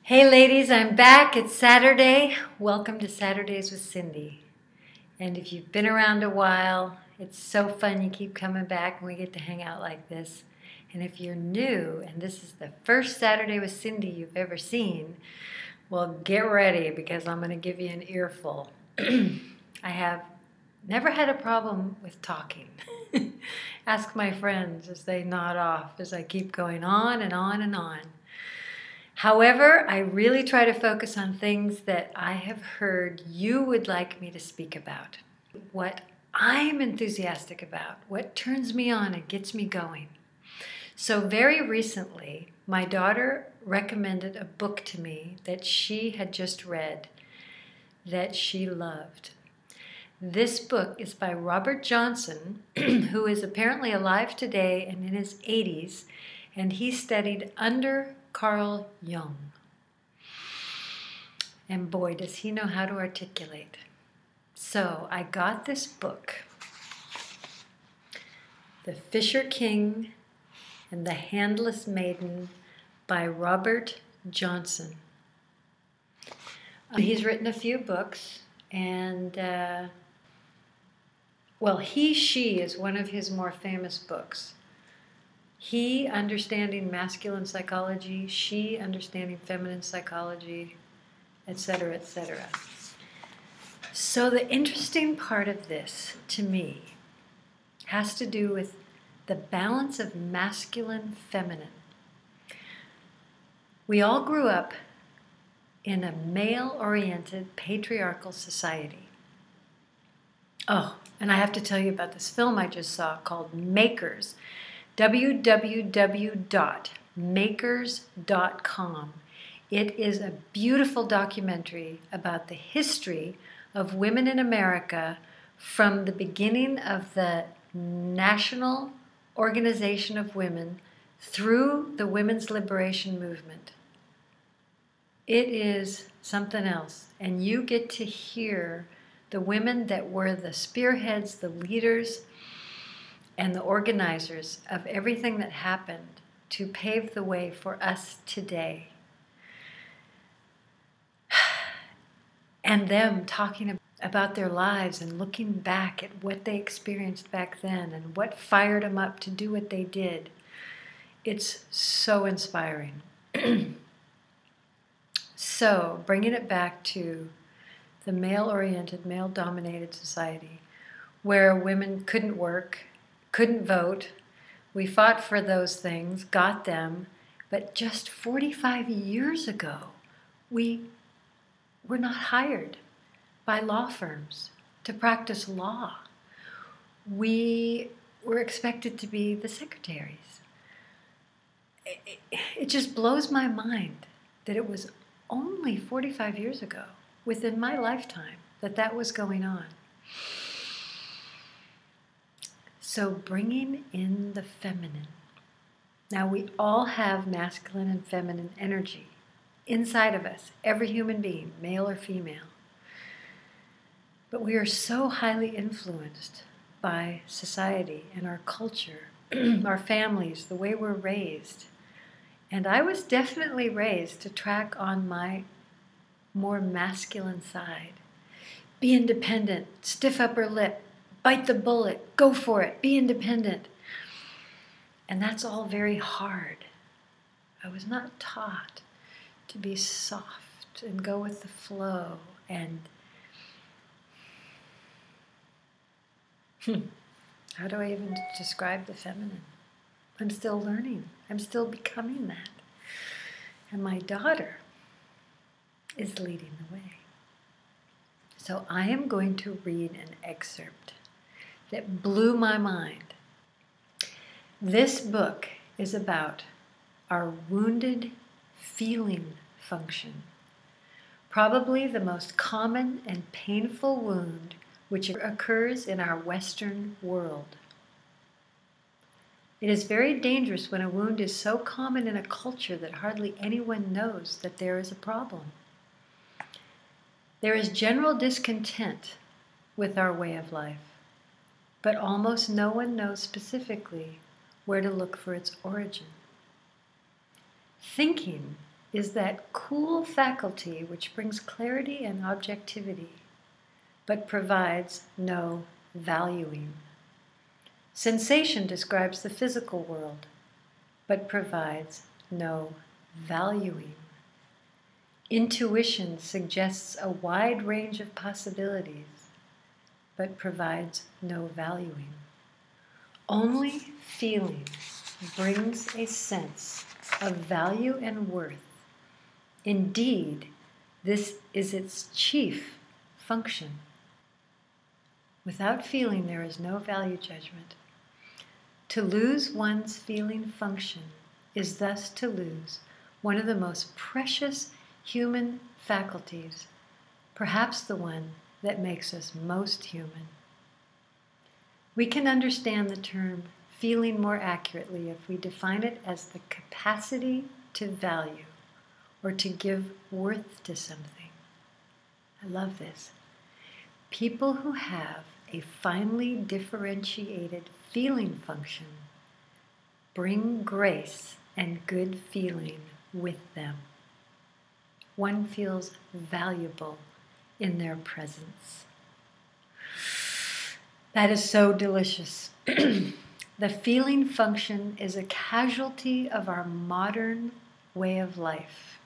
Hey ladies, I'm back. It's Saturday. Welcome to Saturdays with Cindy. And if you've been around a while, it's so fun you keep coming back and we get to hang out like this. And if you're new and this is the first Saturday with Cindy you've ever seen, well, get ready because I'm going to give you an earful. I have never had a problem with talking. Ask my friends as they nod off as I keep going on and on and on. However, I really try to focus on things that I have heard you would like me to speak about. What I'm enthusiastic about, what turns me on and gets me going. So very recently, my daughter recommended a book to me that she had just read that she loved. This book is by Robert Johnson, who is apparently alive today and in his 80s, and he studied under Carl Jung. And boy, does he know how to articulate. So I got this book, The Fisher King and the Handless Maiden by Robert Johnson. He's written a few books, and she is one of his more famous books. He, understanding masculine psychology, she, understanding feminine psychology, etc., etc. So the interesting part of this, to me, has to do with the balance of masculine, feminine. We all grew up in a male-oriented, patriarchal society. Oh, and I have to tell you about this film I just saw called Makers, www.makers.com. It is a beautiful documentary about the history of women in America from the beginning of the National Organization of Women through the women's liberation movement. It is something else, and you get to hear the women that were the spearheads, the leaders, and the organizers of everything that happened to pave the way for us today. And them talking about their lives and looking back at what they experienced back then and what fired them up to do what they did. It's so inspiring. So, bringing it back to the male-oriented, male-dominated society where women couldn't work, couldn't vote. We fought for those things, got them, but just 45 years ago, we were not hired by law firms to practice law. We were expected to be the secretaries. It just blows my mind that it was only 45 years ago, within my lifetime, that was going on. So bringing in the feminine. Now we all have masculine and feminine energy inside of us, every human being, male or female. But we are so highly influenced by society and our culture, our families, the way we're raised. And I was definitely raised to track on my more masculine side. Be independent, stiff upper lip, bite the bullet, go for it, be independent. And that's all very hard. I was not taught to be soft and go with the flow and how do I even describe the feminine? I'm still learning. I'm still becoming that. And my daughter is leading the way. So I am going to read an excerpt that blew my mind. This book is about our wounded feeling function, probably the most common and painful wound which occurs in our Western world. It is very dangerous when a wound is so common in a culture that hardly anyone knows that there is a problem. There is general discontent with our way of life, but almost no one knows specifically where to look for its origin. Thinking is that cool faculty which brings clarity and objectivity, but provides no valuing. Sensation describes the physical world, but provides no valuing. Intuition suggests a wide range of possibilities, but provides no valuing. Only feeling brings a sense of value and worth. Indeed, this is its chief function. Without feeling, there is no value judgment. To lose one's feeling function is thus to lose one of the most precious human faculties, perhaps the one that makes us most human. We can understand the term feeling more accurately if we define it as the capacity to value or to give worth to something. I love this. People who have a finely differentiated feeling function bring grace and good feeling with them. One feels valuable in their presence. That is so delicious. The feeling function is a casualty of our modern way of life.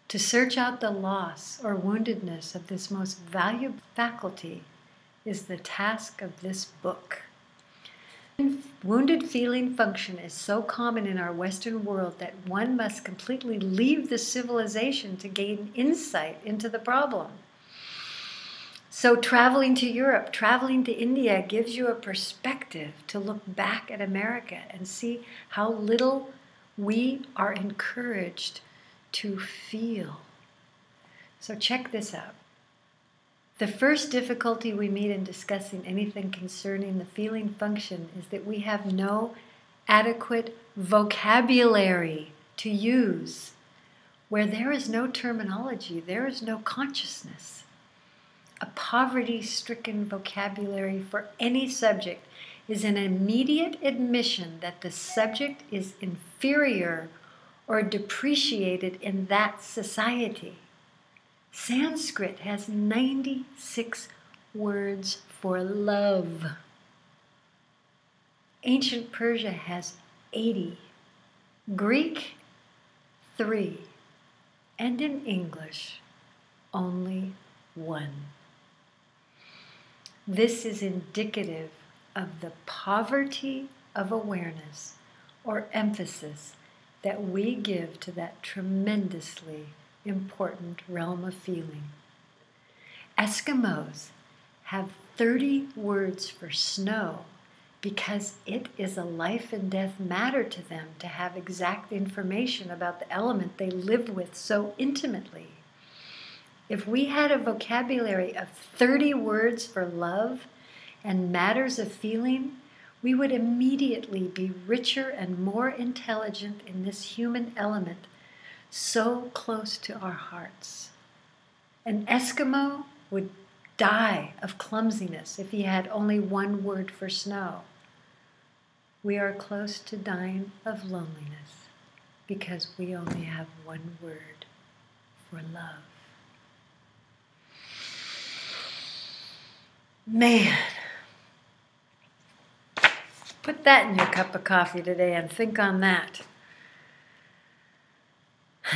To search out the loss or woundedness of this most valuable faculty is the task of this book. Wounded feeling function is so common in our Western world that one must completely leave the civilization to gain insight into the problem. So traveling to Europe, traveling to India gives you a perspective to look back at America and see how little we are encouraged to feel. So check this out. The first difficulty we meet in discussing anything concerning the feeling function is that we have no adequate vocabulary to use. Where there is no terminology, there is no consciousness. A poverty-stricken vocabulary for any subject is an immediate admission that the subject is inferior or depreciated in that society. Sanskrit has 96 words for love. Ancient Persia has 80. Greek, 3. And in English, only 1. This is indicative of the poverty of awareness or emphasis that we give to that tremendously important realm of feeling. Eskimos have 30 words for snow because it is a life and death matter to them to have exact information about the element they live with so intimately. If we had a vocabulary of 30 words for love and matters of feeling, we would immediately be richer and more intelligent in this human element, so close to our hearts. An Eskimo would die of clumsiness if he had only 1 word for snow. We are close to dying of loneliness because we only have 1 word for love. Man, put that in your cup of coffee today and think on that.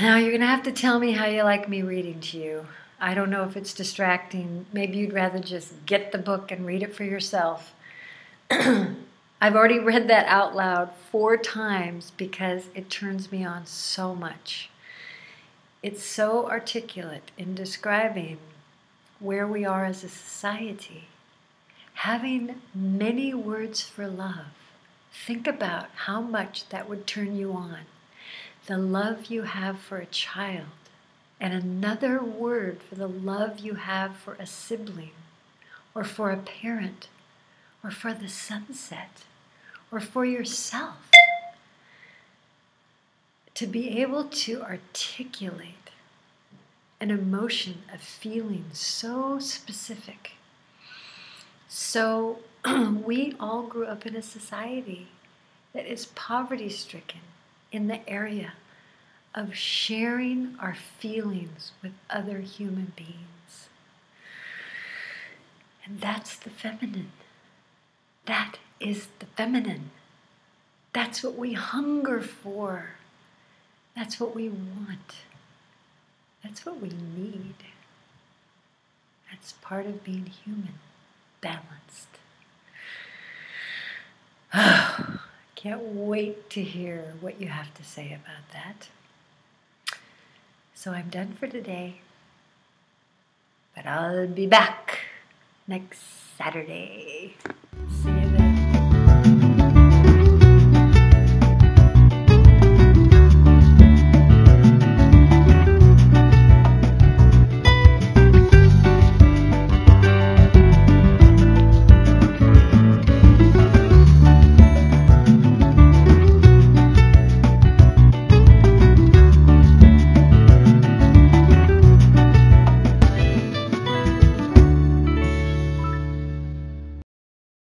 Now you're going to have to tell me how you like me reading to you. I don't know if it's distracting. Maybe you'd rather just get the book and read it for yourself. I've already read that out loud 4 times because it turns me on so much. It's so articulate in describing where we are as a society. Having many words for love. Think about how much that would turn you on. The love you have for a child, and another word for the love you have for a sibling, or for a parent, or for the sunset, or for yourself. To be able to articulate an emotion, a feeling so specific. So we all grew up in a society that is poverty-stricken. in the area of sharing our feelings with other human beings. And that's the feminine. That is the feminine. That's what we hunger for. That's what we want. That's what we need. That's part of being human, balanced. Can't wait to hear what you have to say about that. So I'm done for today, but I'll be back next Saturday.